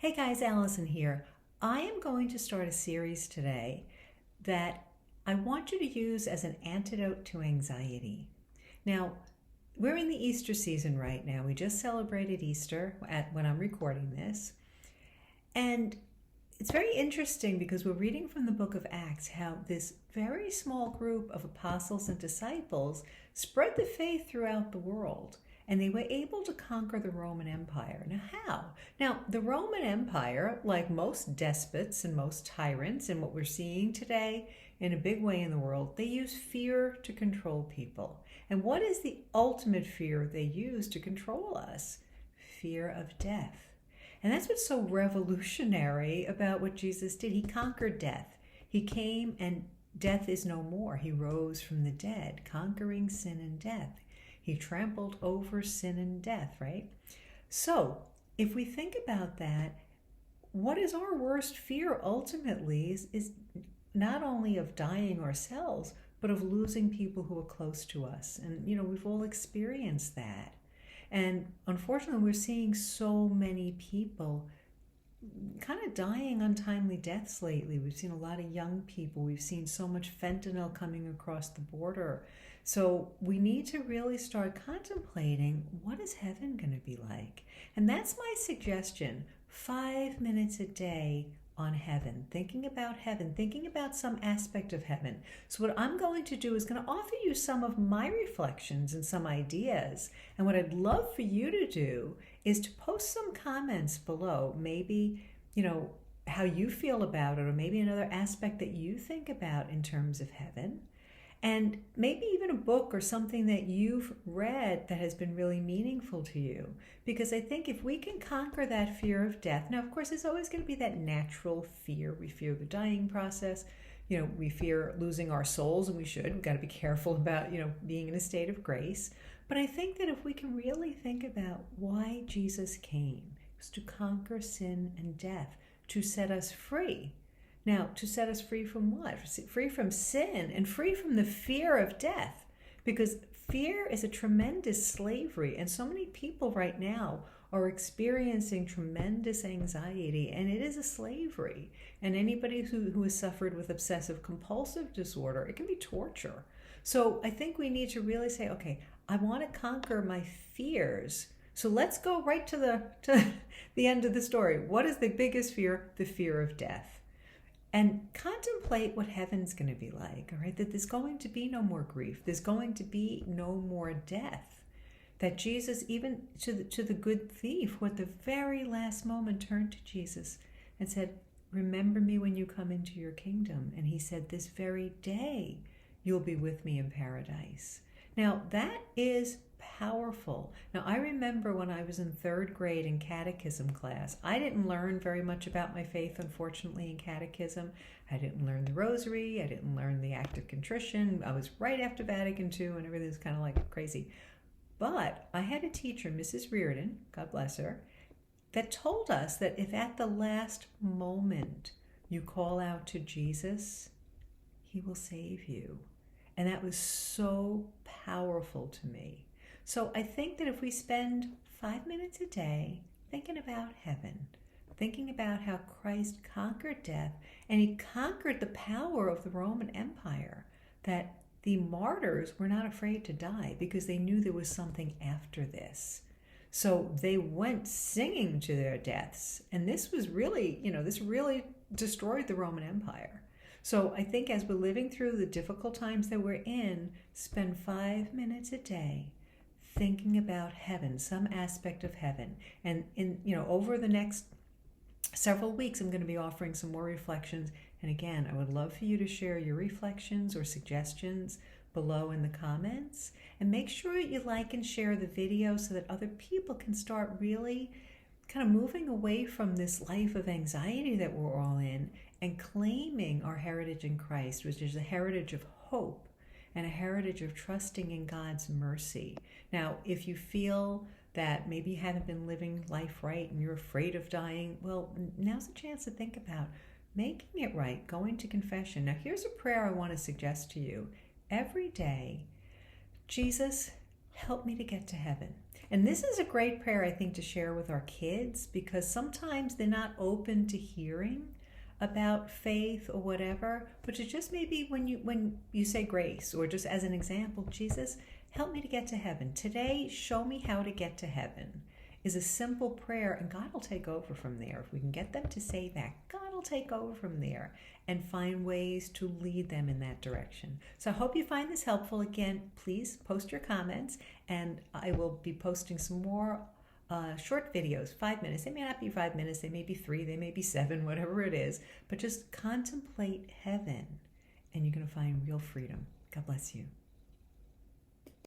Hey guys, Allison here. I am going to start a series today that I want you to use as an antidote to anxiety. Now, we're in the Easter season right now. We just celebrated Easter when I'm recording this. And it's very interesting because we're reading from the book of Acts how this very small group of apostles and disciples spread the faith throughout the world. And they were able to conquer the Roman Empire. Now, how? Now, the Roman Empire, like most despots and most tyrants, and what we're seeing today in a big way in the world, they use fear to control people. And what is the ultimate fear they use to control us? Fear of death. And that's what's so revolutionary about what Jesus did. He conquered death. He came and death is no more. He rose from the dead, conquering sin and death. He trampled over sin and death, right? So if we think about that, what is our worst fear ultimately is not only of dying ourselves, but of losing people who are close to us. And, we've all experienced that. And unfortunately, we're seeing so many people kind of dying untimely deaths lately. We've seen a lot of young people. We've seen so much fentanyl coming across the border. So we need to really start contemplating, what is heaven going to be like? And that's my suggestion. 5 minutes a day on heaven, thinking about some aspect of heaven. So what I'm going to do is going to offer you some of my reflections and some ideas. And what I'd love for you to do is to post some comments below, maybe, how you feel about it, or maybe another aspect that you think about in terms of heaven. And maybe even a book or something that you've read that has been really meaningful to you. Because I think if we can conquer that fear of death, now, of course, there's always going to be that natural fear. We fear the dying process. We fear losing our souls, and we should. We've got to be careful about, being in a state of grace. But I think that if we can really think about why Jesus came, it was to conquer sin and death, to set us free. Now, to set us free from what? Free from sin and free from the fear of death. Because fear is a tremendous slavery. And so many people right now are experiencing tremendous anxiety. And it is a slavery. And anybody who has suffered with obsessive compulsive disorder, it can be torture. So I think we need to really say, okay, I want to conquer my fears. So let's go right to the end of the story. What is the biggest fear? The fear of death. And contemplate what heaven's going to be like, all right? That there's going to be no more grief. There's going to be no more death. That Jesus, even to the good thief, who at the very last moment turned to Jesus and said, remember me when you come into your kingdom. And he said, this very day you'll be with me in paradise. Now, that is powerful. Now, I remember when I was in 3rd grade in catechism class, I didn't learn very much about my faith, unfortunately, in catechism. I didn't learn the rosary. I didn't learn the act of contrition. I was right after Vatican II, and everything was kind of like crazy. But I had a teacher, Mrs. Reardon, God bless her, that told us that if at the last moment you call out to Jesus, he will save you. And that was so powerful to me. So I think that if we spend 5 minutes a day thinking about heaven, thinking about how Christ conquered death, and he conquered the power of the Roman Empire, that the martyrs were not afraid to die because they knew there was something after this. So they went singing to their deaths. And this was really, this really destroyed the Roman Empire. So I think as we're living through the difficult times that we're in, spend 5 minutes a day thinking about heaven, some aspect of heaven. And over the next several weeks, I'm going to be offering some more reflections. And again, I would love for you to share your reflections or suggestions below in the comments. And make sure you like and share the video so that other people can start really kind of moving away from this life of anxiety that we're all in and claiming our heritage in Christ, which is a heritage of hope and a heritage of trusting in God's mercy. Now, if you feel that maybe you haven't been living life right and you're afraid of dying, well, now's a chance to think about making it right, going to confession. Now, here's a prayer I want to suggest to you. Every day, Jesus, help me to get to heaven. And this is a great prayer, I think, to share with our kids, because sometimes they're not open to hearing about faith or whatever, but to just maybe when you say grace, or just as an example, Jesus, help me to get to heaven. Today, show me how to get to heaven, is a simple prayer, and God will take over from there. If we can get them to say that, God will take over from there and find ways to lead them in that direction. So I hope you find this helpful. Again, please post your comments, and I will be posting some more short videos, 5 minutes. They may not be 5 minutes, they may be 3, they may be 7, whatever it is, but just contemplate heaven, and you're going to find real freedom. God bless you.